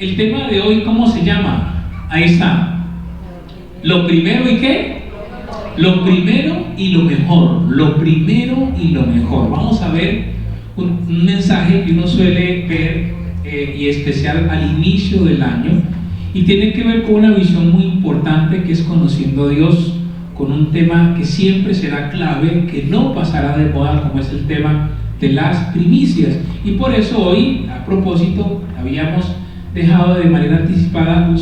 El tema de hoy, ¿cómo se llama? Ahí está. Lo primero y qué? Lo primero y lo mejor. Lo primero y lo mejor. Vamos a ver un mensaje que uno suele ver y especial al inicio del año, y tiene que ver con una visión muy importante, que es conociendo a Dios, con un tema que siempre será clave, que no pasará de moda, como es el tema de las primicias. Y por eso hoy, a propósito, habíamos dejado de manera anticipada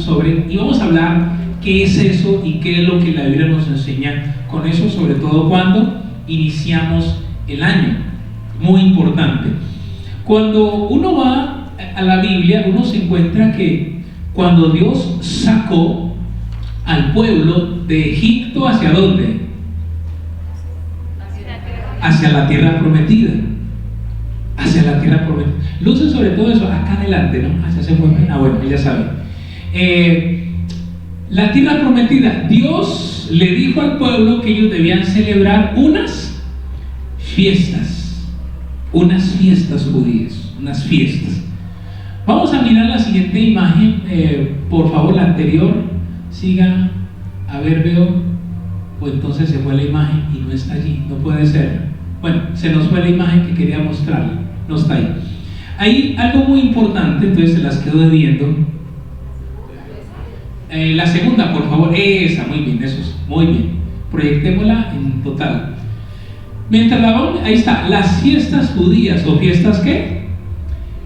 y vamos a hablar qué es eso y qué es lo que la Biblia nos enseña con eso, sobre todo cuando iniciamos el año. Muy importante. Cuando uno va a la Biblia, uno se encuentra que cuando Dios sacó al pueblo de Egipto, ¿hacia dónde? Hacia la tierra prometida. Hacia la tierra prometida. Luce sobre todo eso acá adelante, ¿no? Hacia ese mueven. Bueno, ya saben. La tierra prometida. Dios le dijo al pueblo que ellos debían celebrar unas fiestas judías, unas fiestas. Vamos a mirar la siguiente imagen, por favor, la anterior. Siga, a ver, veo. O entonces se fue la imagen y no está allí, no puede ser. Bueno, se nos fue la imagen que quería mostrarle, no está ahí. Hay algo muy importante, entonces se las quedo debiendo. La segunda, por favor, esa, muy bien, eso es, muy bien. Proyectémosla en total. Mientras la vamos, ahí está, las fiestas judías, o fiestas ¿qué?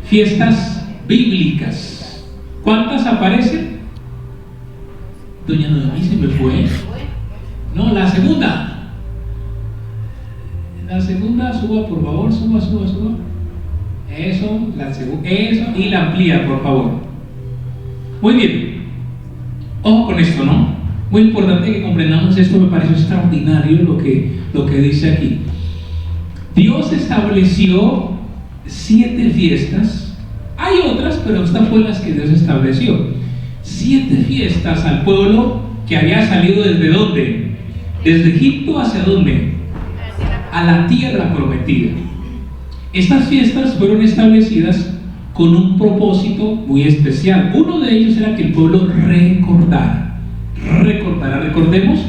Fiestas bíblicas. ¿Cuántas aparecen? Doña Noemí se me fue. No, la segunda. La segunda, suba por favor, suba. Eso, la segunda, eso, y la amplía, por favor. Muy bien. Ojo con esto, ¿no? Muy importante que comprendamos esto, me parece extraordinario lo que dice aquí. Dios estableció 7 fiestas. Hay otras, pero estas fueron las que Dios estableció. 7 fiestas al pueblo que había salido ¿desde dónde? Desde Egipto, ¿hacia dónde? A la tierra prometida. Estas fiestas fueron establecidas con un propósito muy especial. Uno de ellos era que el pueblo recordara. Recordemos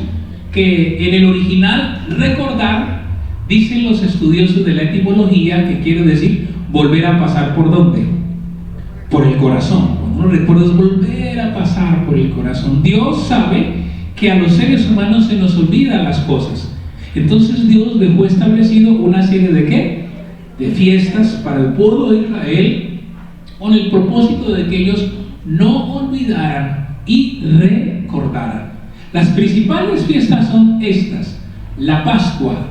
que en el original recordar, dicen los estudiosos de la etimología, que quiere decir volver a pasar ¿por dónde? Por el corazón. Cuando uno recuerda es volver a pasar por el corazón. Dios sabe que a los seres humanos se nos olvidan las cosas. Entonces Dios dejó establecido una serie de ¿qué? De fiestas para el pueblo de Israel, con el propósito de que ellos no olvidaran y recordaran. Las principales fiestas son estas: la Pascua,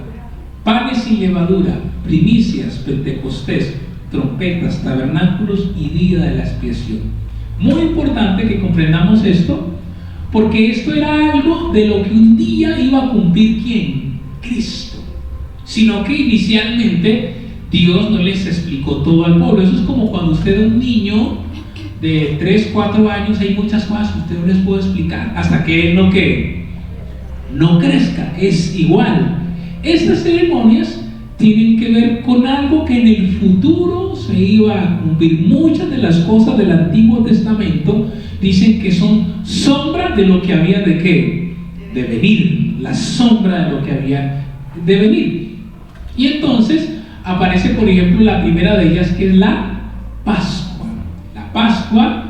panes sin levadura, primicias, Pentecostés, trompetas, tabernáculos y día de la expiación. Muy importante que comprendamos esto, porque esto era algo de lo que un día iba a cumplir ¿quién? Cristo. Sino que inicialmente Dios no les explicó todo al pueblo. Eso es como cuando usted es un niño de 3, 4 años, hay muchas cosas que usted no les puede explicar hasta que él no crezca. Es igual. Estas ceremonias tienen que ver con algo que en el futuro se iba a cumplir. Muchas de las cosas del Antiguo Testamento dicen que son sombras de lo que había de qué, de venir, la sombra de lo que había de venir. Y entonces aparece, por ejemplo, la primera de ellas, que es la Pascua. La Pascua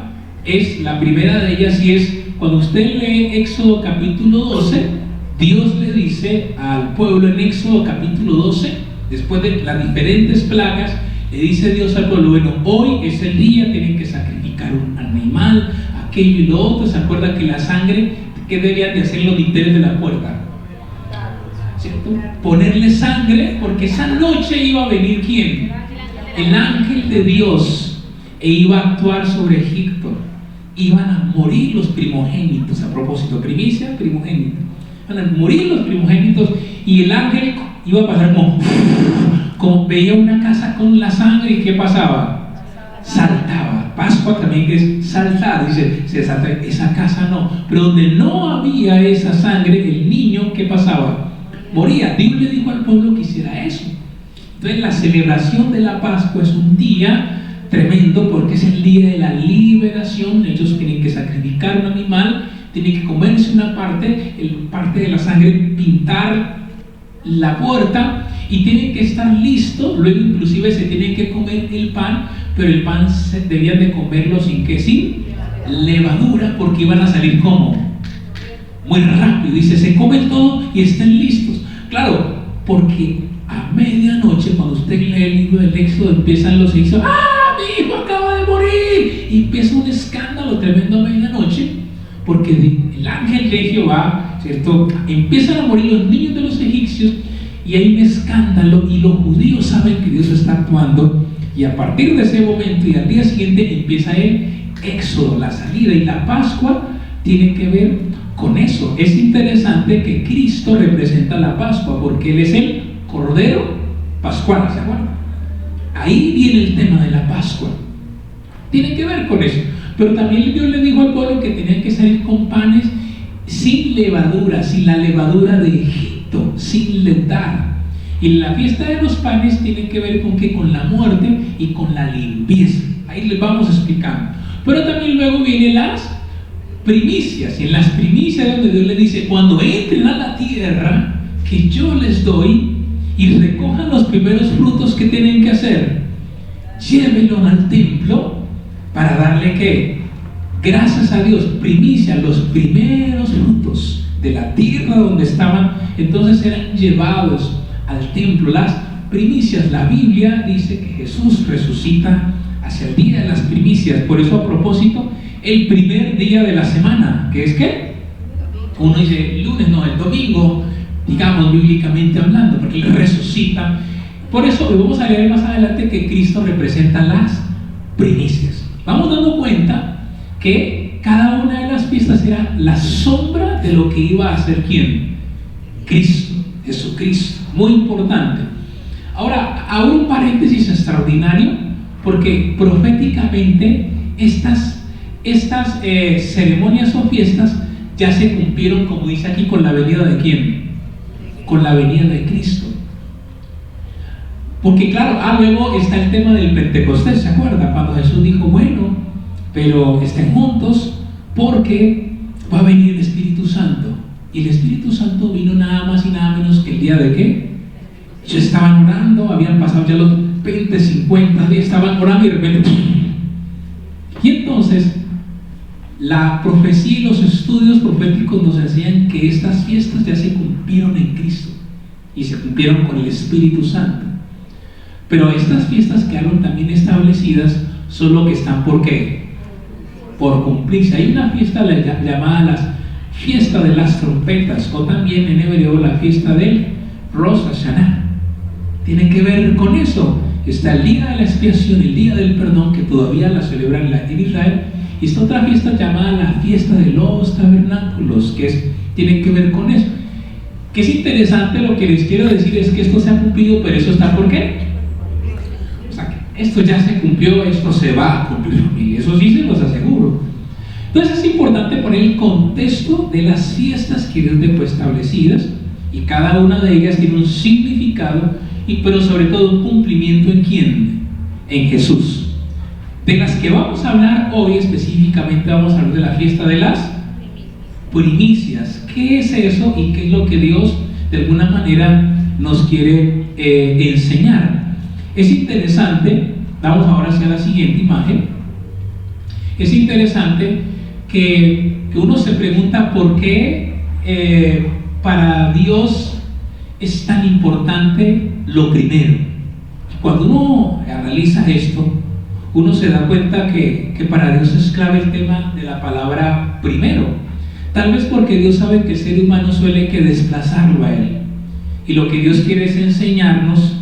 es la primera de ellas, y es cuando usted lee Éxodo capítulo 12, Dios le dice al pueblo en Éxodo capítulo 12, después de las diferentes plagas, le dice Dios al pueblo: bueno, hoy es el día, tienen que sacrificar un animal, aquello y lo otro. ¿Se acuerdan que la sangre, qué debían de hacer los dinteles de la puerta? ¿Cierto? Ponerle sangre, porque esa noche iba a venir ¿quién? El ángel de Dios, e iba a actuar sobre Egipto. Iban a morir los primogénitos. A propósito, primicia, primogénito. Van a morir los primogénitos, y el ángel iba a pasar como veía una casa con la sangre, y ¿qué pasaba? Saltaba. Pascua también es saltar, dice, se salta, esa casa no, pero donde no había esa sangre, el niño, ¿qué pasaba? Moría. Dios le dijo al pueblo que hiciera eso. Entonces la celebración de la Pascua es un día tremendo porque es el día de la liberación. Ellos tienen que sacrificar un animal, tienen que comerse una parte, parte de la sangre, pintar la puerta y tienen que estar listos. Luego inclusive se tienen que comer el pan, pero el pan debían de comerlo sin levadura, porque iban a salir como muy rápido. Dice, se comen todo y estén listos. Claro, porque a medianoche, cuando usted lee el libro del Éxodo, empiezan los hijos, ¡ah, mi hijo acaba de morir! Y empieza un escándalo tremendo a medianoche, porque el ángel de Jehová, ¿cierto?, empiezan a morir los niños de los egipcios y hay un escándalo y los judíos saben que Dios está actuando, y a partir de ese momento y al día siguiente empieza el Éxodo, la salida, y la Pascua tiene que ver con eso. Es interesante que Cristo representa la Pascua porque Él es el Cordero Pascual, ¿se acuerdan? Ahí viene el tema de la Pascua, tiene que ver con eso. Pero también Dios le dijo al pueblo que tenían que salir con panes sin levadura, sin la levadura de Egipto, sin leudar. Y la fiesta de los panes tiene que ver con que con la muerte y con la limpieza. Ahí les vamos explicando. Pero también luego vienen las primicias, y en las primicias donde Dios le dice, cuando entren a la tierra que yo les doy y recojan los primeros frutos, que tienen que hacer, llévenlos al templo para darle ¿qué? Gracias a Dios, primicia, los primeros frutos de la tierra donde estaban. Entonces eran llevados al templo las primicias. La Biblia dice que Jesús resucita hacia el día de las primicias. Por eso, a propósito, el primer día de la semana, que es ¿qué? Uno dice lunes, no, el domingo, digamos bíblicamente hablando, porque Él resucita. Por eso vamos a leer más adelante que Cristo representa las primicias. Vamos dando cuenta que cada una de las fiestas era la sombra de lo que iba a hacer ¿quién? Cristo, Jesucristo. Muy importante. Ahora, hago un paréntesis extraordinario, porque proféticamente estas ceremonias o fiestas ya se cumplieron, como dice aquí, con la venida de ¿quién? Con la venida de Cristo. Porque claro, luego está el tema del Pentecostés, ¿se acuerda? Cuando Jesús dijo, bueno, pero estén juntos porque va a venir el Espíritu Santo. Y el Espíritu Santo vino nada más y nada menos que el día de ¿qué? Ya estaban orando, habían pasado ya los 20, 50 días, estaban orando y de repente y entonces la profecía y los estudios proféticos nos enseñan que estas fiestas ya se cumplieron en Cristo y se cumplieron con el Espíritu Santo. Pero estas fiestas quedaron también establecidas, solo que están ¿por qué? Por cumplirse. Hay una fiesta llamada la fiesta de las trompetas, o también en hebreo la fiesta del Rosh Hashanah. Tiene que ver con eso. Está el día de la expiación, el día del perdón, que todavía la celebran en Israel, y está otra fiesta llamada la fiesta de los tabernáculos, que tiene que ver con eso. Que es interesante, lo que les quiero decir es que esto se ha cumplido, pero eso está ¿por qué? O sea, que esto ya se cumplió, esto se va a cumplir, y eso sí se los aseguro. Entonces es importante poner el contexto de las fiestas que Dios dejó establecidas, y cada una de ellas tiene un significado, pero sobre todo un cumplimiento ¿en quién? En Jesús. De las que vamos a hablar hoy específicamente, vamos a hablar de la fiesta de las primicias. ¿Qué es eso y qué es lo que Dios de alguna manera nos quiere enseñar? Es interesante, vamos ahora hacia la siguiente imagen. Es interesante que uno se pregunta por qué para Dios es tan importante lo primero. Cuando uno analiza esto, uno se da cuenta que para Dios es clave el tema de la palabra primero. Tal vez porque Dios sabe que el ser humano suele que desplazarlo a Él. Y lo que Dios quiere es enseñarnos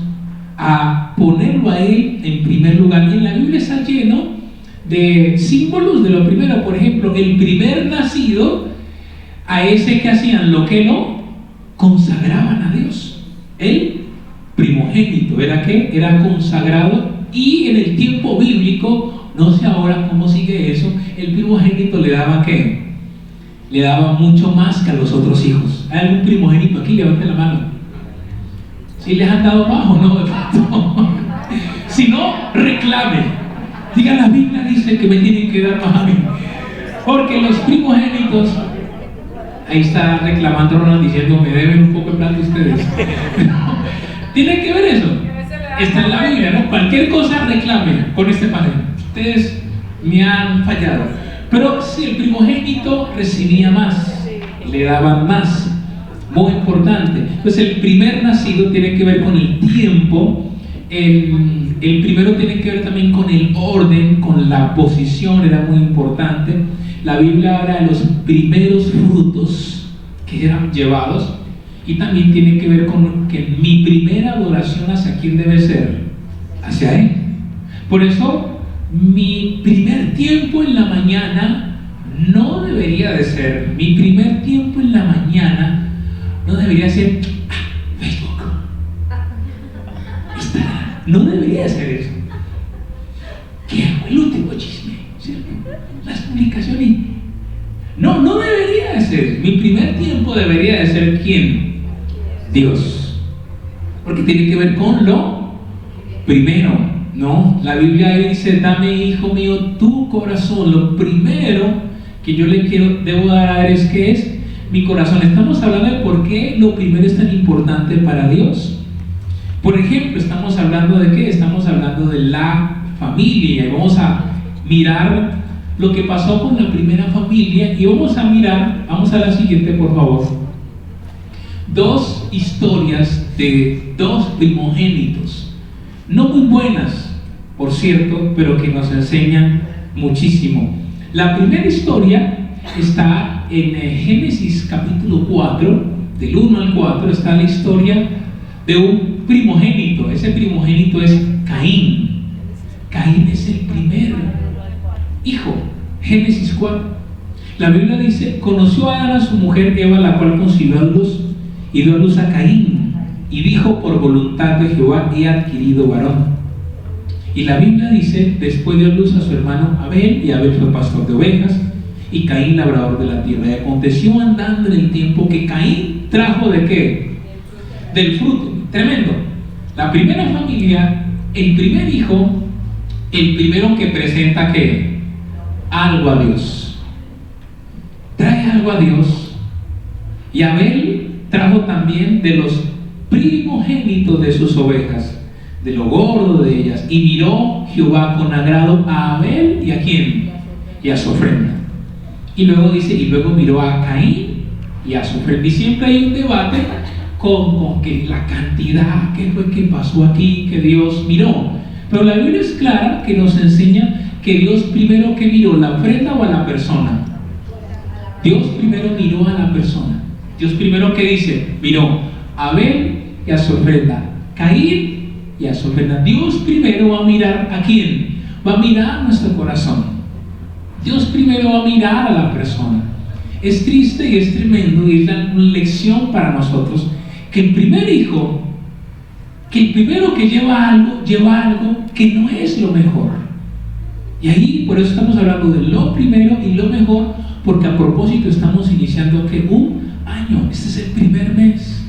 a ponerlo a Él en primer lugar. Y en la Biblia está lleno de símbolos de lo primero. Por ejemplo, el primer nacido, a ese que hacían lo que lo consagraban a Dios. El primogénito era ¿qué? Era consagrado. Y en el tiempo bíblico, no sé ahora cómo sigue eso, el primogénito le daba ¿qué? Le daba mucho más que a los otros hijos. ¿Hay algún primogénito aquí? Levante la mano. ¿Si les han dado más o no? De facto. Si no, reclame. Diga, la Biblia dice que me tienen que dar más a mí. Porque los primogénitos, ahí está reclamando Ronald diciendo, me deben un poco de plata ustedes. Tiene que ver eso. Está en la Biblia, ¿no? Cualquier cosa reclame con este panel. Ustedes me han fallado. Pero si el primogénito recibía más, le daban más. Muy importante. Pues el primer nacido tiene que ver con el tiempo. El primero tiene que ver también con el orden, con la posición, era muy importante. La Biblia habla de los primeros frutos que eran llevados, y también tiene que ver con que mi primera adoración hacia quién debe ser, hacia Él. Por eso mi primer tiempo en la mañana no debería de ser, mi primer tiempo en la mañana no debería ser Facebook, Instagram, no debería ser eso. ¿Qué hago? El último chisme, ¿cierto? Las publicaciones. No debería de ser. Mi primer tiempo debería de ser ¿quién? Dios. Porque tiene que ver con lo primero, ¿no? La Biblia dice, dame, hijo mío, tu corazón. Lo primero que yo debo dar a él ¿qué es? Mi corazón. Estamos hablando de por qué lo primero es tan importante para Dios. Por ejemplo, estamos hablando de ¿qué? Estamos hablando de la familia. Y vamos a mirar lo que pasó con la primera familia, y vamos a la siguiente, por favor. Dos historias de dos primogénitos, no muy buenas, por cierto, pero que nos enseñan muchísimo. La primera historia está en Génesis capítulo 4, del 1 al 4, está la historia de un primogénito. Ese primogénito es Caín. Caín es el primer hijo. Génesis 4. La Biblia dice, conoció a Adán a su mujer Eva, la cual concibió a luz y dio a luz a Caín, y dijo, por voluntad de Jehová he adquirido varón. Y la Biblia dice, después dio a luz a su hermano Abel, y Abel fue pastor de ovejas, y Caín labrador de la tierra. Y aconteció andando en el tiempo que Caín trajo ¿de qué? Del fruto. Tremendo. La primera familia, el primer hijo, el primero que presenta ¿qué? Algo a Dios. Trae algo a Dios. Y Abel trajo también de los primogénitos de sus ovejas, de lo gordo de ellas. Y miró Jehová con agrado a Abel, ¿y a quién? Y a su ofrenda. Y luego dice, y luego miró a Caín y a su ofrenda. Y siempre hay un debate con que la cantidad, qué fue que pasó aquí, que Dios miró. Pero la Biblia es clara que nos enseña que Dios primero que miró, la ofrenda o a la persona. Dios primero miró a la persona. Dios primero que dice, miró a Abel y a su ofrenda, Caín y a su ofrenda. Dios primero va a mirar ¿a quién? Va a mirar nuestro corazón. Dios primero va a mirar a la persona. Es triste y es tremendo, y es la lección para nosotros, que el primer hijo, que el primero que lleva algo que no es lo mejor. Y ahí por eso estamos hablando de lo primero y lo mejor, porque a propósito estamos iniciando que un año, este es el primer mes,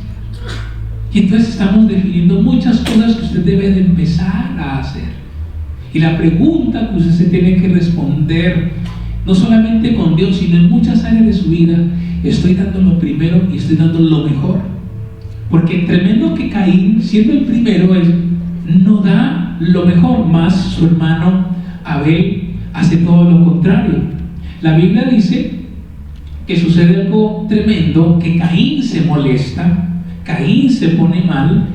y entonces estamos definiendo muchas cosas que usted debe de empezar a hacer. Y la pregunta que usted se tiene que responder, no solamente con Dios, sino en muchas áreas de su vida, estoy dando lo primero y estoy dando lo mejor. Porque tremendo que Caín, siendo el primero, no da lo mejor, más su hermano Abel hace todo lo contrario. La Biblia dice que sucede algo tremendo, que Caín se molesta, Caín se pone mal,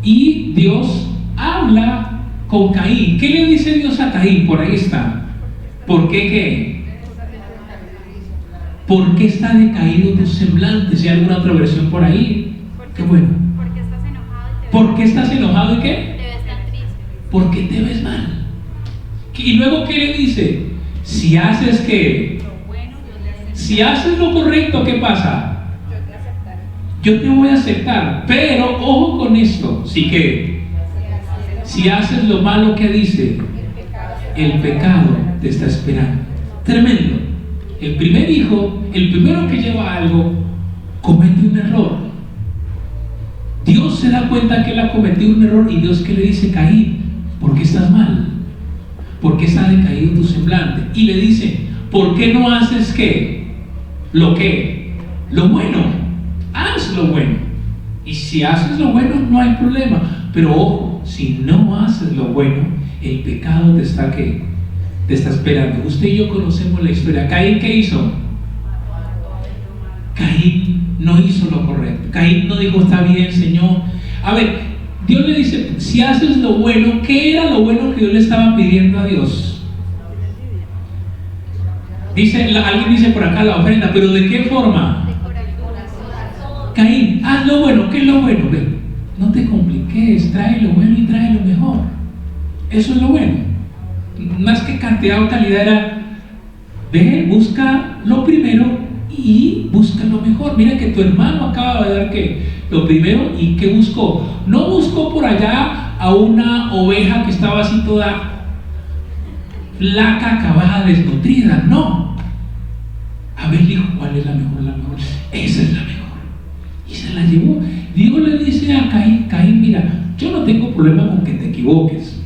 y Dios habla con Caín. ¿Qué le dice Dios a Caín? Por ahí está. ¿Por qué qué? ¿Por qué está decaído tu semblante? Si hay alguna otra versión por ahí. Qué bueno. Porque estás enojado y ¿Por qué estás enojado y qué? te ves tan triste. ¿Por qué te ves mal? Y luego ¿qué le dice? Si haces qué, Lo bueno, Dios le hace. si haces lo correcto, ¿qué pasa? Yo te aceptaré. Yo te voy a aceptar, pero ojo con esto, sí que si haces lo malo, que dice, el pecado te está esperando. Tremendo. El primer hijo, el primero que lleva algo, comete un error. Dios se da cuenta que él ha cometido un error, y Dios, ¿qué le dice? Caín, ¿por qué estás mal? ¿por qué está decaído tu semblante? Y le dice, ¿por qué no haces qué? ¿Lo qué? Lo bueno. Haz lo bueno. Y si haces lo bueno, no hay problema. Pero ojo, si no haces lo bueno, el pecado te está ¿qué? Te está esperando. Usted y yo conocemos la historia. ¿Caín qué hizo? Caín no hizo lo correcto. Caín no dijo, está bien, Señor. A ver, Dios le dice, si haces lo bueno, ¿qué era lo bueno que Dios le estaba pidiendo a Dios? Alguien dice por acá la ofrenda, pero ¿de qué forma? Caín, haz lo bueno. ¿Qué es lo bueno? Ve, no te compliques, trae lo bueno y trae lo mejor. Eso es lo bueno. Más que cantidad o calidad era, ve, busca lo primero y busca lo mejor. Mira que tu hermano acaba de dar que lo primero, y ¿qué buscó? No buscó por allá a una oveja que estaba así toda flaca, acabada, desnutrida. No. Abel dijo, ¿cuál es la mejor? La mejor. Esa es la mejor. Y se la llevó. Dios le dice a Caín, Caín, mira, yo no tengo problema con que te equivoques,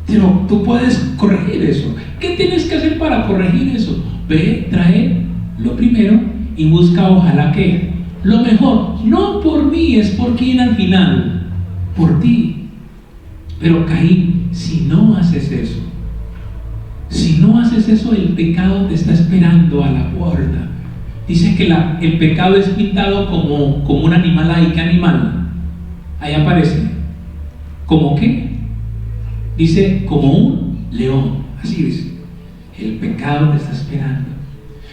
pero tú puedes corregir eso. ¿Qué tienes que hacer para corregir eso? Ve, trae lo primero y busca, ojalá que lo mejor. No por mí, es por quién al final, por ti. Pero Caín, si no haces eso, el pecado te está esperando a la puerta. Dice que el pecado es pintado como un animal ahí. ¿Qué animal? Ahí aparece. ¿Cómo qué? Dice, como un león. Así dice. El pecado te está esperando.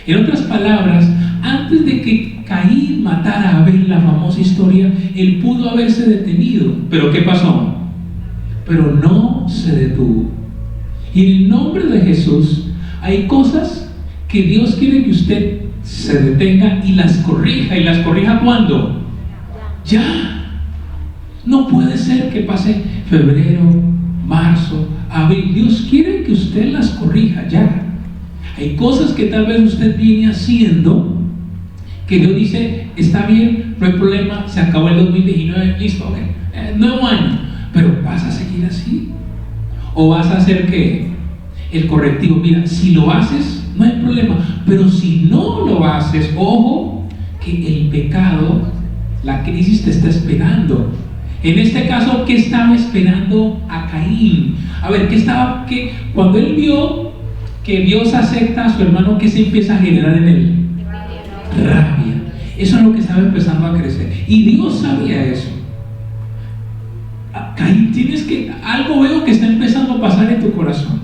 En otras palabras, antes de que Caín matara a Abel, la famosa historia, él pudo haberse detenido. ¿Pero qué pasó? Pero no se detuvo. Y en el nombre de Jesús, hay cosas que Dios quiere que usted se detenga y las corrija. ¿Y las corrija cuándo? Ya. No puede ser que pase febrero, marzo, abril. Dios quiere que usted las corrija ya. Hay cosas que tal vez usted viene haciendo que Dios dice, está bien, no hay problema, se acabó el 2019, listo, ok, nuevo año. Pero ¿vas a seguir así? ¿O vas a hacer qué? El correctivo. Mira, si lo haces, no hay problema, pero si no lo haces, ojo, que el pecado, la crisis te está esperando. En este caso, ¿qué estaba esperando a Caín? A ver, cuando él vio que Dios acepta a su hermano, ¿qué se empieza a generar en él? Rabia. Eso es lo que estaba empezando a crecer. Y Dios sabía eso. Caín, algo veo que está empezando a pasar en tu corazón.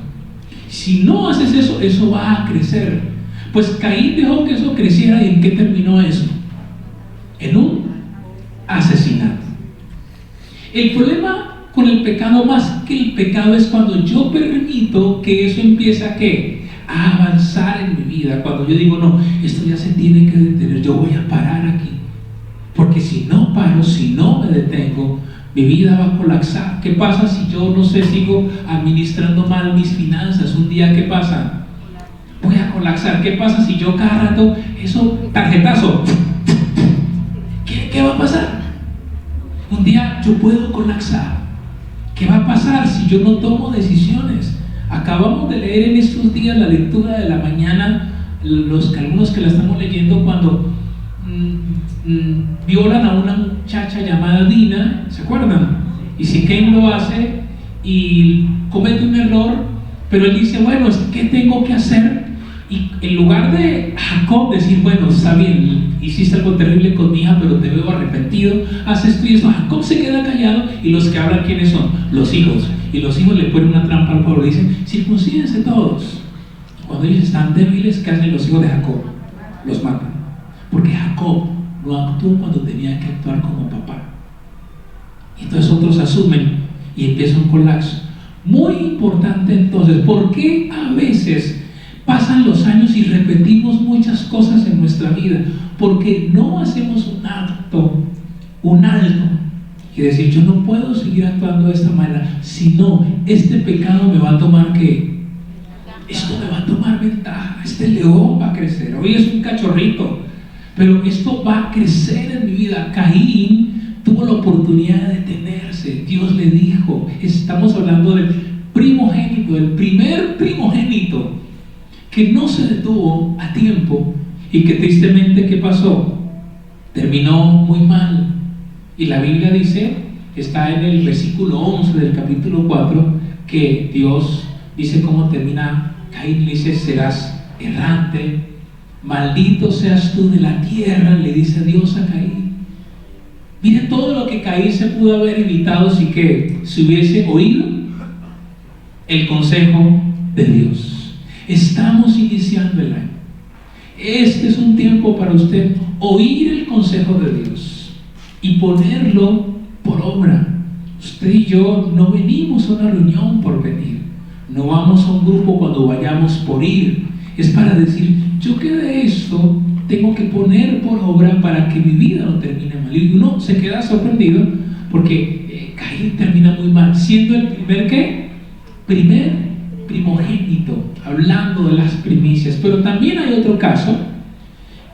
Si no haces eso, eso va a crecer. Pues Caín dejó que eso creciera. ¿Y en qué terminó eso? En un asesinato. El problema con el pecado, más que el pecado, es cuando yo permito que eso empiece a avanzar en mi vida. Cuando yo digo, no, esto ya se tiene que detener, yo voy a parar aquí. Porque si no paro, si no me detengo, mi vida va a colapsar. ¿Qué pasa si yo, no sé, sigo administrando mal mis finanzas? Un día, ¿qué pasa? Voy a colapsar. ¿Qué pasa si yo cada rato, eso, tarjetazo? ¿Qué va a pasar? Un día yo puedo colapsar. ¿Qué va a pasar si yo no tomo decisiones? Acabamos de leer en estos días la lectura de la mañana, algunos que la estamos leyendo, cuando violan a una muchacha llamada Dina, ¿se acuerdan? Y Siquem lo hace y comete un error, pero él dice, bueno, ¿qué tengo que hacer? Y en lugar de Jacob decir, bueno, está bien, hiciste algo terrible con mi hija, pero te veo arrepentido, haces esto y eso, Jacob se queda callado. Y los que hablan, ¿quiénes son? Los hijos. Y los hijos le ponen una trampa al pueblo, dicen, circuncídense todos. Cuando ellos están débiles, ¿qué hacen los hijos de Jacob? Los matan. Porque Jacob no actuó cuando tenía que actuar como papá. Y entonces otros asumen y empieza un colapso. Muy importante entonces, ¿por qué a veces pasan los años y repetimos muchas cosas en nuestra vida? Porque no hacemos un alto y decir, yo no puedo seguir actuando de esta manera, sino este pecado me va a tomar ¿qué? Esto me va a tomar ventaja, este león va a crecer. Hoy es un cachorrito, pero esto va a crecer en mi vida. Caín tuvo la oportunidad de detenerse. Dios le dijo, estamos hablando del primogénito primogénito, el primer primogénito, que no se detuvo a tiempo y que tristemente, ¿qué pasó? Terminó muy mal. Y la Biblia dice, está en el versículo 11 del capítulo 4, que Dios dice cómo termina Caín. Le dice: serás errante, maldito seas tú de la tierra, le dice Dios a Caín. Mire todo lo que Caín se pudo haber evitado si hubiese oído el consejo de Dios. Estamos iniciando el año. Este es un tiempo para usted oír el consejo de Dios y ponerlo por obra. Usted y yo no venimos a una reunión por venir, no vamos a un grupo cuando vayamos por ir. Es para decir: yo que de esto tengo que poner por obra para que mi vida no termine mal. Y uno se queda sorprendido porque Caín termina muy mal, siendo el primer primogénito, hablando de las primicias. Pero también hay otro caso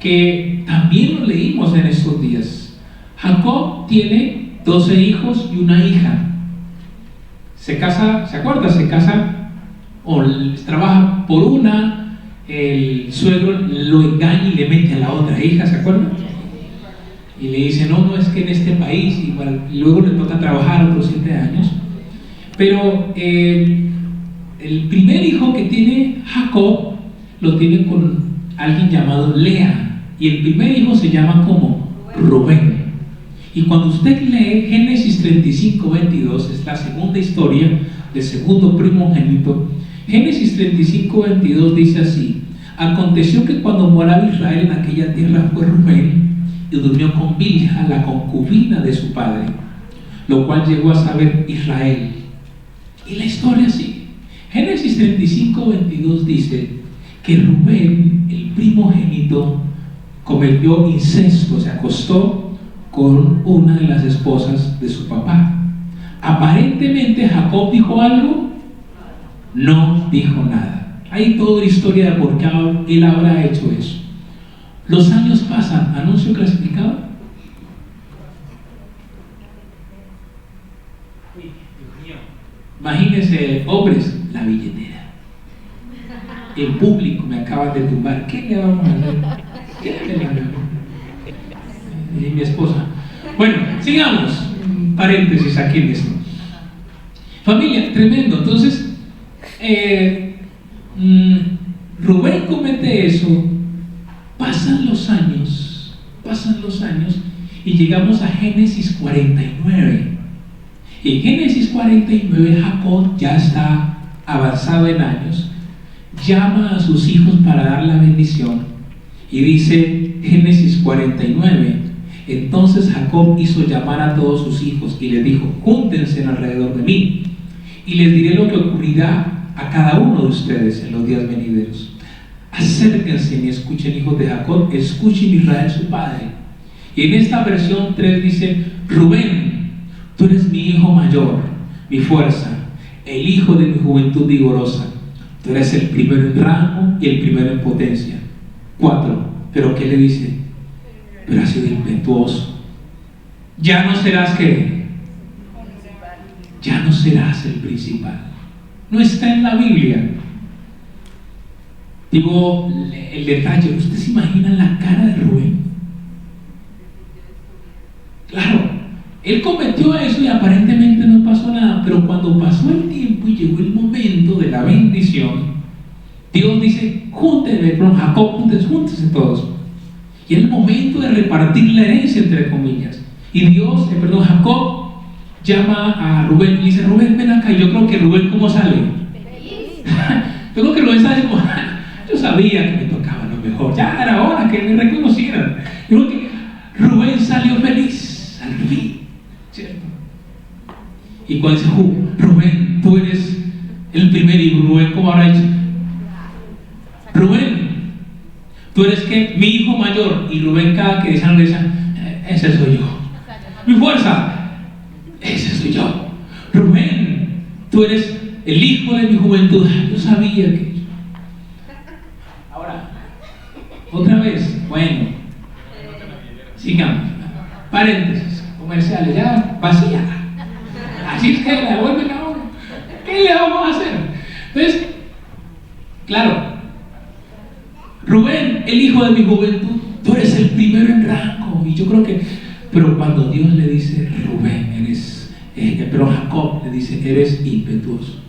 que también lo leímos en estos días. Jacob tiene 12 hijos y una hija. Se casa, ¿se acuerda? Se casa o trabaja por una. El suegro lo engaña y le mete a la otra hija, ¿se acuerdan? Y le dice: no, es que en este país, y luego le toca trabajar otros 7 años. Pero el primer hijo que tiene Jacob lo tiene con alguien llamado Lea, y el primer hijo se llama como Rubén. Y cuando usted lee Génesis 35:22, es la segunda historia del segundo primogénito. Génesis 35:22 dice así: aconteció que cuando moraba Israel en aquella tierra fue Rubén, y durmió con Bilha, la concubina de su padre, lo cual llegó a saber Israel. Y la historia sigue. Génesis 35:22 dice que Rubén, el primogénito, cometió incesto, se acostó con una de las esposas de su papá. Aparentemente Jacob dijo algo, no dijo nada. Hay toda la historia de por qué él habrá hecho eso. Los años pasan, anuncio clasificado. Imagínense, hombres, la billetera. En público me acaban de tumbar. ¿Qué le vamos a hacer? ¿Qué le vamos a hacer? Y mi esposa. Bueno, sigamos. Paréntesis aquí en esto. Familia, tremendo. Entonces, Rubén comete eso. Pasan los años y llegamos a Génesis 49. Y en Génesis 49 Jacob ya está avanzado en años, llama a sus hijos para dar la bendición y dice Génesis 49: entonces Jacob hizo llamar a todos sus hijos y les dijo: júntense alrededor de mí y les diré lo que ocurrirá a cada uno de ustedes en los días venideros. Acérquense y escuchen, hijos de Jacob, escuchen Israel su padre. Y en esta versión 3 dice: Rubén, tú eres mi hijo mayor, mi fuerza, el hijo de mi juventud vigorosa. Tú eres el primero en rango y el primero en potencia. 4. Pero ¿qué le dice? Pero has sido impetuoso. Ya no serás ¿qué? Ya no serás el principal. No está en la Biblia. Digo, el detalle, ¿usted se imagina la cara de Rubén? Claro, él cometió eso y aparentemente no pasó nada, pero cuando pasó el tiempo y llegó el momento de la bendición, Dios dice: júntense, con Jacob, júntense todos. Y en el momento de repartir la herencia, entre comillas, y Jacob llama a Rubén y le dice: Rubén, ven acá. Y yo creo que Rubén, ¿cómo sale? Yo creo que Rubén sale como: yo sabía que me tocaba lo mejor, ya era hora que me reconocieran. Yo creo que Rubén salió feliz al fin, ¿cierto? Y cuando dice: Rubén, tú eres el primer hijo. Rubén, ¿cómo habrá dicho? Rubén, tú eres que mi hijo mayor. Y Rubén, cada que dice algo, dice: ese soy yo. Mi fuerza, ese soy yo. Rubén, tú eres el hijo de mi juventud. Yo sabía que. Ahora, otra vez, bueno, sigamos. Paréntesis, comerciales, ya vacía. Así es que la vuelven a uno. ¿Qué le vamos a hacer? Claro, Rubén, el hijo de mi juventud, tú eres el primero en rango. Y yo creo que, pero cuando Dios le dice, Rubén, pero Jacob le dice, eres impetuoso.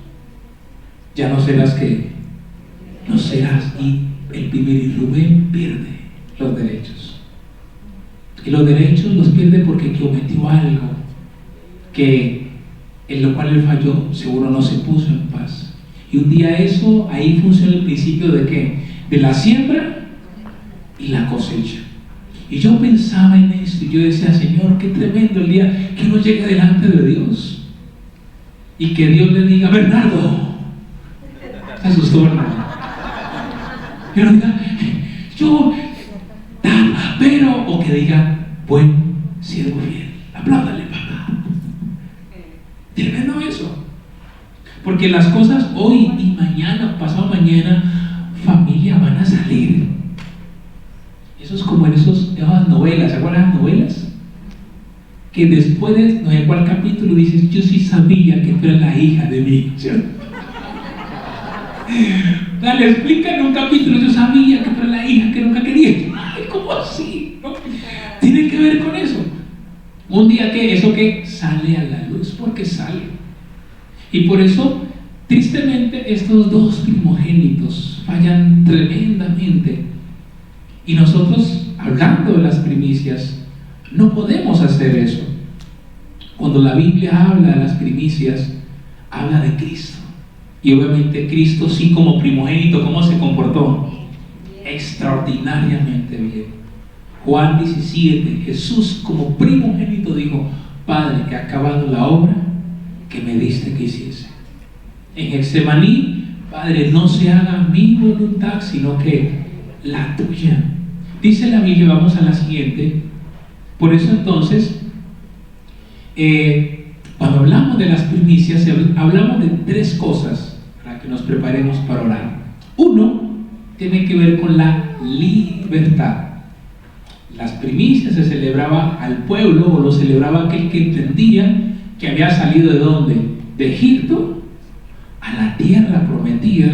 Ya no serás que, no serás. Y el primer, y Rubén pierde los derechos. Y los derechos los pierde porque cometió algo que en lo cual él falló, seguro no se puso en paz. Y un día eso, ahí funciona el principio de ¿qué? De la siembra y la cosecha. Y yo pensaba en esto y yo decía, Señor, qué tremendo el día que uno llegue delante de Dios y que Dios le diga, Bernardo, se asustó Bernardo, y uno diga, yo, pero, o que diga, buen siervo fiel, apláudale, papá. Tremendo eso, porque las cosas hoy y mañana, pasado mañana, familia, van a salir. Eso es como en esas novelas, ¿se acuerdan las novelas? Que después de no sé cuál capítulo dices, yo sí sabía que tú eras la hija de mí, ¿cierto? Le explican en un capítulo, yo sabía que tú eras la hija que nunca quería. Ay, ¿cómo así? ¿No? Tiene que ver con eso. Un día que eso que sale a la luz, porque sale. Y por eso, tristemente, estos dos primogénitos fallan tremendamente. Y nosotros, hablando de las primicias, no podemos hacer eso. Cuando la Biblia habla de las primicias, habla de Cristo. Y obviamente Cristo, sí, como primogénito, ¿cómo se comportó? Extraordinariamente bien. Juan 17, Jesús como primogénito dijo, Padre, que ha acabado la obra que me diste que hiciese. En Getsemaní, Padre, no se haga mi voluntad, sino que la tuya. Dice la Biblia, vamos a la siguiente. Por eso entonces, cuando hablamos de las primicias, hablamos de tres cosas para que nos preparemos para orar. Uno, tiene que ver con la libertad. Las primicias se celebraba al pueblo, o lo celebraba aquel que entendía que había salido ¿de dónde? De Egipto a la tierra prometida,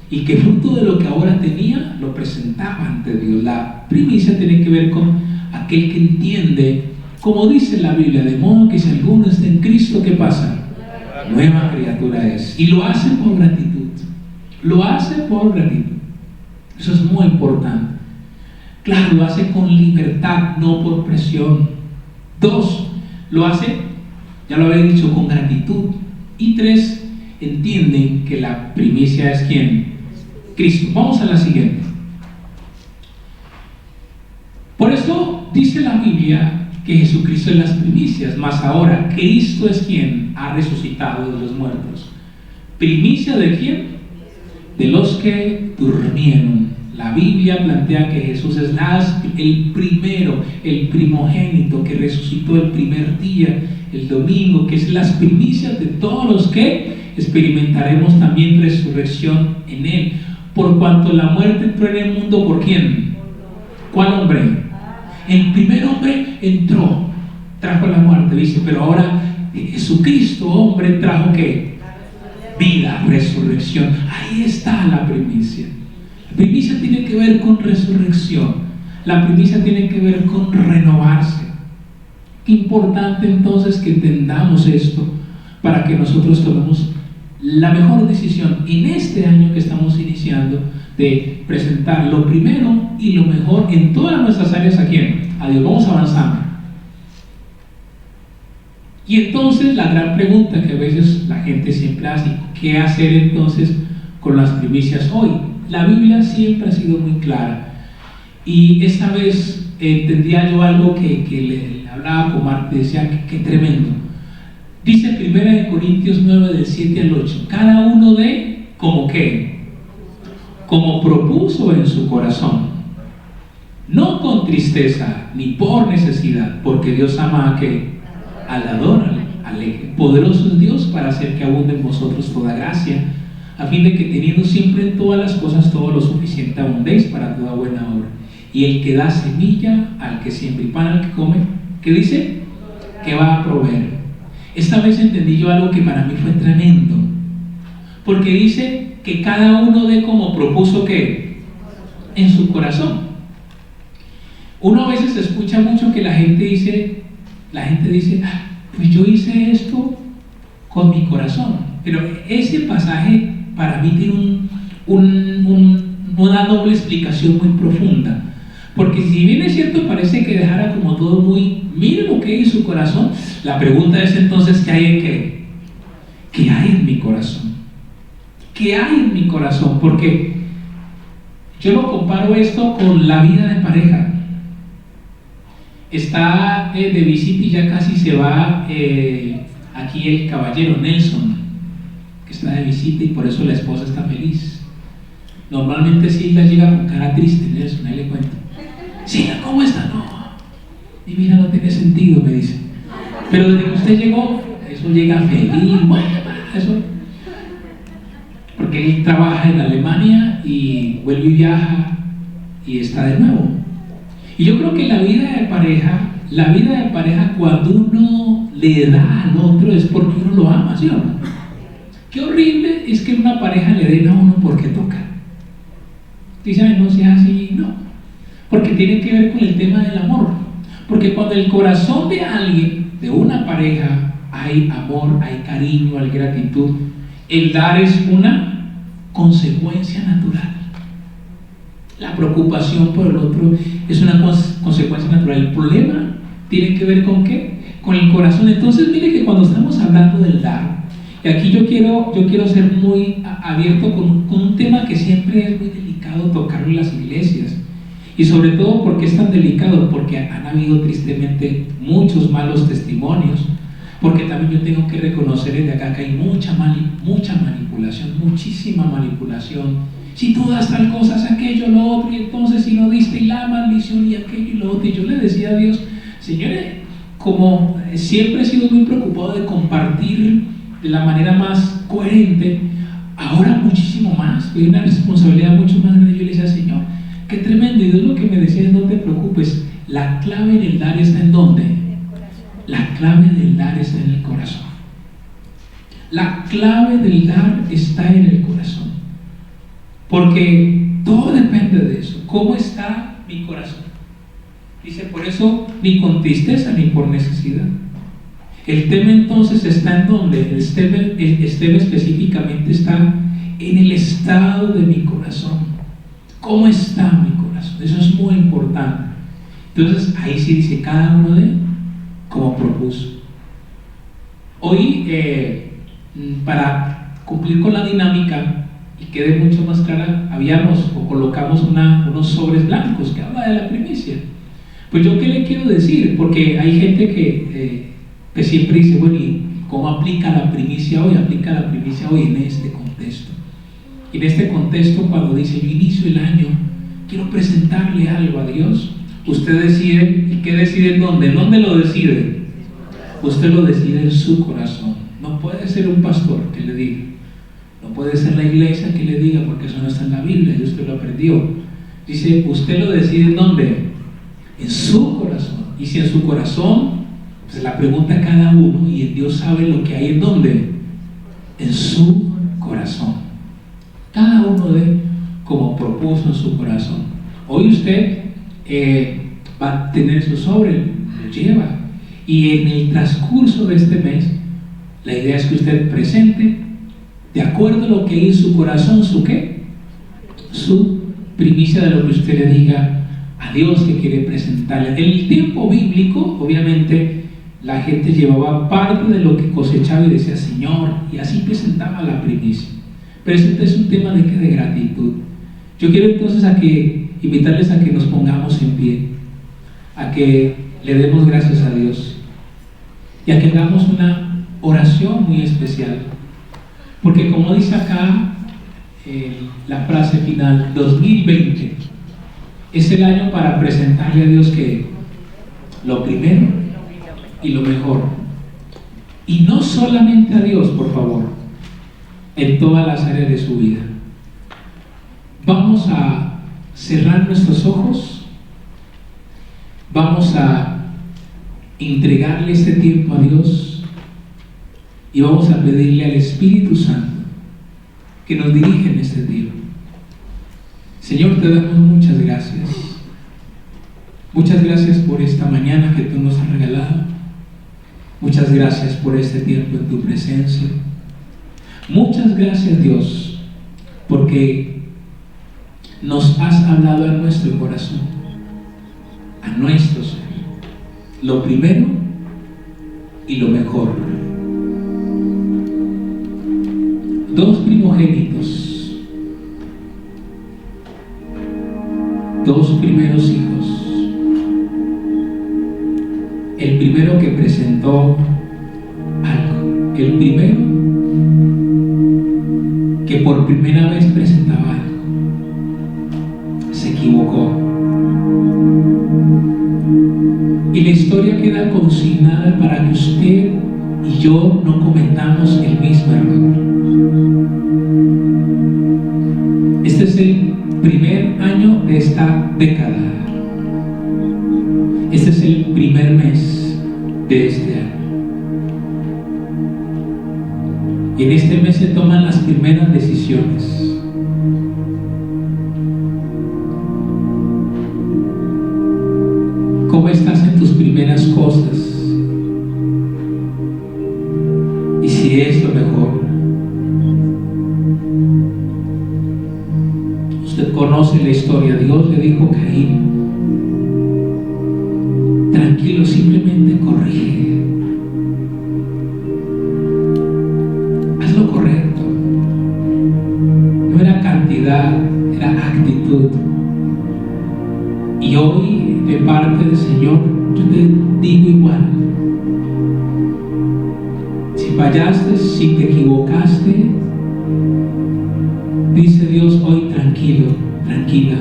y que fruto de lo que ahora tenía lo presentaba ante Dios. La primicia tiene que ver con aquel que entiende, como dice la Biblia, de modo que si alguno está en Cristo, ¿qué pasa? Nueva criatura es. Y lo hace por gratitud. Lo hace por gratitud. Eso es muy importante. Claro, lo hace con libertad, no por presión. Dos, lo hace, ya lo había dicho, con gratitud. Y tres, entienden que la primicia es ¿quién? Cristo. Vamos a la siguiente. Por eso dice la Biblia que Jesucristo es las primicias, mas ahora Cristo es quien ha resucitado de los muertos. ¿Primicia de quién? De los que durmieron. La Biblia plantea que Jesús es el primero, el primogénito que resucitó el primer día, el domingo, que es las primicias de todos los que experimentaremos también resurrección en Él. Por cuanto la muerte entró en el mundo, ¿por quién? ¿Cuál hombre? El primer hombre entró, trajo la muerte, dice, pero ahora Jesucristo, hombre, trajo ¿qué? Vida, resurrección. Ahí está la primicia. La primicia tiene que ver con resurrección. La primicia tiene que ver con renovarse. Qué importante entonces que entendamos esto para que nosotros tomemos la mejor decisión en este año que estamos iniciando de presentar lo primero y lo mejor en todas nuestras áreas. ¿A quién? A Dios. Vamos avanzando. Y entonces la gran pregunta que a veces la gente siempre hace, ¿qué hacer entonces con las primicias hoy? La Biblia siempre ha sido muy clara, y esta vez entendía yo algo que le hablaba con Marta y decía que tremendo. Dice 1 Corintios 9 del 7 al 8, cada uno de como que, como propuso en su corazón, no con tristeza ni por necesidad, porque Dios ama a que al dador, al poderoso es Dios para hacer que abunde en vosotros toda gracia, a fin de que teniendo siempre en todas las cosas todo lo suficiente abundéis para toda buena obra. Y el que da semilla al que siembra y pan al que come, ¿qué dice? Que va a proveer. Esta vez entendí yo algo que para mí fue tremendo, porque dice que cada uno dé como propuso que en su corazón. Uno a veces escucha mucho que la gente dice, "Ah, pues yo hice esto con mi corazón", pero ese pasaje para mí tiene una doble explicación muy profunda. Porque si bien es cierto, parece que dejara como todo muy, mire lo que hay en su corazón, la pregunta es entonces, ¿qué hay en qué? ¿Qué hay en mi corazón? ¿Qué hay en mi corazón? Porque yo lo comparo esto con la vida de pareja. Está de visita y ya casi se va aquí el caballero Nelson, que está de visita y por eso la esposa está feliz. Normalmente Silvia llega con cara triste, Nelson, ahí le cuento. Silvia, ¿cómo está? No, mi vida no tiene sentido, me dice. Pero desde que usted llegó, eso llega feliz, bueno, eso. Porque él trabaja en Alemania y vuelve y viaja y está de nuevo. Y yo creo que la vida de pareja cuando uno le da al otro es porque uno lo ama, ¿sí o no? Qué horrible es que una pareja le den a uno porque toca. Dice, no sea así, no. Porque tiene que ver con el tema del amor. Porque cuando el corazón de alguien, de una pareja, hay amor, hay cariño, hay gratitud, el dar es una consecuencia natural. La preocupación por el otro es una consecuencia natural. El problema tiene que ver con ¿qué? Con el corazón. Entonces mire que cuando estamos hablando del dar, y aquí yo quiero ser muy abierto con un tema que siempre es muy delicado tocarlo en las iglesias. Y sobre todo porque es tan delicado, porque han habido tristemente muchos malos testimonios, porque también yo tengo que reconocer desde acá que hay mucha manipulación, muchísima manipulación. Si tú das tal cosa, haz aquello, lo otro, y entonces si no diste y la maldición y aquello y lo otro. Y yo le decía a Dios, Señores, como siempre he sido muy preocupado de compartir de la manera más coherente, ahora muchísimo más, hay una responsabilidad mucho más grande. Yo le decía, Señor, qué tremendo. Y Dios lo que me decía es, no te preocupes, la clave del dar está en ¿dónde? La clave del dar está en el corazón. La clave del dar está en el corazón. Porque todo depende de eso. ¿Cómo está mi corazón? Dice, por eso ni con tristeza ni por necesidad. El tema entonces está en ¿dónde? El tema específicamente está en el estado de mi corazón. ¿Cómo está mi corazón? Eso es muy importante. Entonces ahí sí dice cada uno de como propuso. Hoy para cumplir con la dinámica y quede mucho más clara, colocamos unos sobres blancos que habla de la primicia. Pues yo qué le quiero decir, porque hay gente que siempre dice, bueno, ¿y cómo aplica la primicia hoy? Aplica la primicia hoy en este contexto. Y en este contexto, cuando dice, yo inicio el año, quiero presentarle algo a Dios, usted decide. ¿Y qué decide en dónde? ¿En dónde lo decide? Usted lo decide en su corazón. No puede ser un pastor que le diga, no puede ser la iglesia que le diga, porque eso no está en la Biblia y usted lo aprendió. Dice, usted lo decide en dónde, en su corazón. Y si en su corazón, pues la pregunta a cada uno, y Dios sabe lo que hay en dónde, en su corazón. Cada uno de como propuso en su corazón. Hoy usted va a tener su sobre, lo lleva, y en el transcurso de este mes la idea es que usted presente de acuerdo a lo que hay en su corazón, su qué, su primicia de lo que usted le diga a Dios que quiere presentarle. En el tiempo bíblico, obviamente, la gente llevaba parte de lo que cosechaba y decía, Señor, y así presentaba la primicia. Pero este es un tema de gratitud. Yo quiero entonces invitarles a que nos pongamos en pie, a que le demos gracias a Dios y a que hagamos una oración muy especial. Porque como dice acá la frase final, 2020 es el año para presentarle a Dios que lo primero y lo mejor. Y no solamente a Dios, por favor, en todas las áreas de su vida. Vamos a cerrar nuestros ojos, vamos a entregarle este tiempo a Dios y vamos a pedirle al Espíritu Santo que nos dirige en este tiempo. Señor, te damos muchas gracias. Muchas gracias por esta mañana que tú nos has regalado. Muchas gracias por este tiempo en tu presencia. Muchas gracias, Dios, porque nos has hablado a nuestro corazón, a nuestro ser, lo primero y lo mejor. Dos primogénitos, dos primeros hijos. El primero que presentó algo, el primero que por primera vez presentaba algo, se equivocó. Y la historia queda consignada para que usted y yo no cometamos el mismo error. Este es el primer año de esta década. Este es el primer mes de este año. Y en este mes se toman las primeras decisiones. ¿Cómo estás en tus primeras cosas? Y si es lo mejor. Usted conoce la historia. Dios le dijo a Caín: tranquilo, simplemente corrige. Haz lo correcto. No era cantidad, era actitud. Y hoy, de parte del Señor, yo te digo igual. Si fallaste, si te equivocaste, dice Dios hoy: tranquilo, tranquila.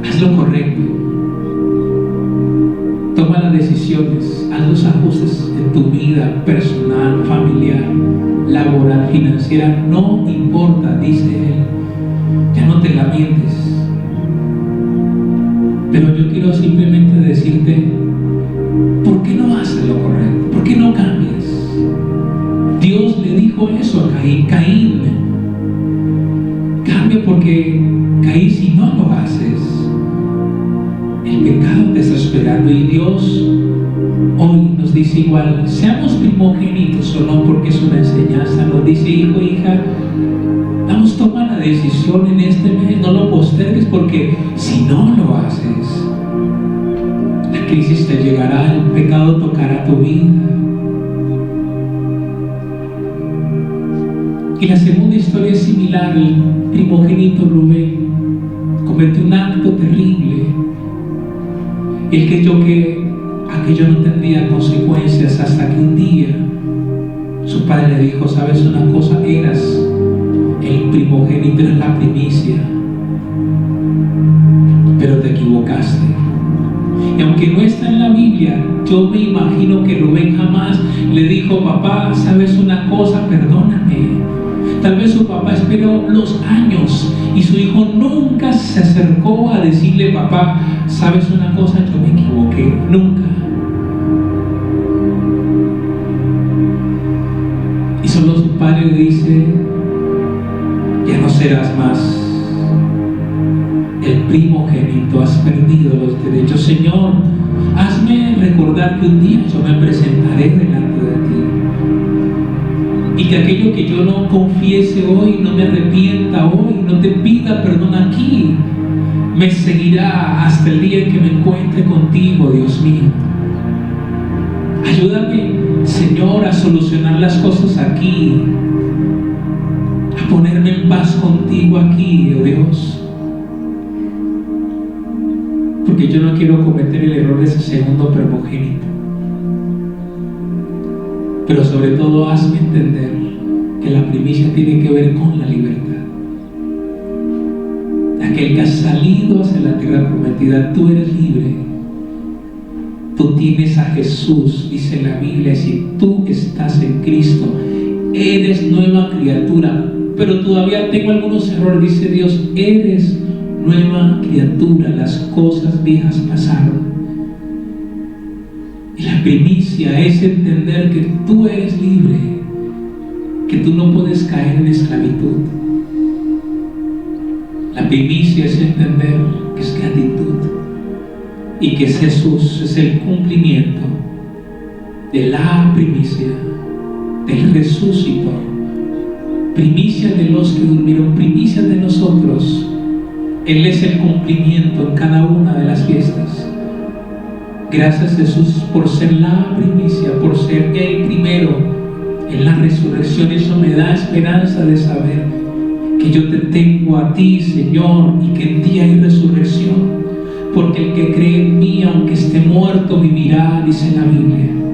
Haz lo correcto. Toma las decisiones, haz los ajustes en tu vida personal, familiar, laboral, financiera. No importa, dice Él. Ya no te lamentes. Pero yo quiero simplemente decirte: ¿por qué no haces lo correcto? ¿Por qué no cambias? Dios le dijo eso a Caín: Caín, cambia, porque Caín, si no lo haces, el pecado te está esperando. Y Dios hoy nos dice igual: seamos primogénitos o no, porque es una enseñanza. Nos dice: hijo, hija, vamos, toma la decisión en este mes, no lo postergues, porque si no lo haces, la crisis te llegará, el pecado tocará tu vida. Y la segunda historia es similar. El primogénito Rubén cometió un acto terrible. Él creyó que aquello no tendría consecuencias, hasta que un día su padre le dijo: ¿sabes una cosa? Eras el primogénito, eras la primicia, pero te equivocaste. Y aunque no está en la Biblia, yo me imagino que Rubén jamás le dijo: papá, ¿sabes una cosa? Perdóname. Tal vez su papá esperó los años y su hijo nunca se acercó a decirle: papá, ¿sabes una cosa? Yo me equivoqué. Nunca. Y solo su padre le dice: ya no serás más el primogénito, has perdido los derechos. Señor, hazme recordar que un día yo me presentaré delante de ti, y que aquello que yo no confiese hoy, no me arrepienta hoy, no te pida perdón aquí, me seguirá hasta el día en que me encuentre contigo, Dios mío. Ayúdame, Señor, a solucionar las cosas aquí, a ponerme en paz contigo aquí, oh Dios, porque yo no quiero cometer el error de ese segundo primogénito. Pero sobre todo, hazme entender que la primicia tiene que ver con la libertad. Aquel que ha salido hacia la tierra prometida, tú eres libre. Tú tienes a Jesús, dice la Biblia. Si tú estás en Cristo, eres nueva criatura. Pero todavía tengo algunos errores, dice Dios: eres nueva criatura, las cosas viejas pasaron. Y la primicia es entender que tú eres libre, que tú no puedes caer en esclavitud. La primicia es entender que es gratitud y que Jesús es el cumplimiento de la primicia del resucitó, primicia de los que durmieron, primicia de nosotros. Él es el cumplimiento en cada una de las fiestas. Gracias, Jesús, por ser la primicia, por ser el primero en la resurrección. Eso me da esperanza de saber que yo te tengo a ti, Señor, y que en ti hay resurrección, porque el que cree en mí, aunque esté muerto, vivirá, dice la Biblia.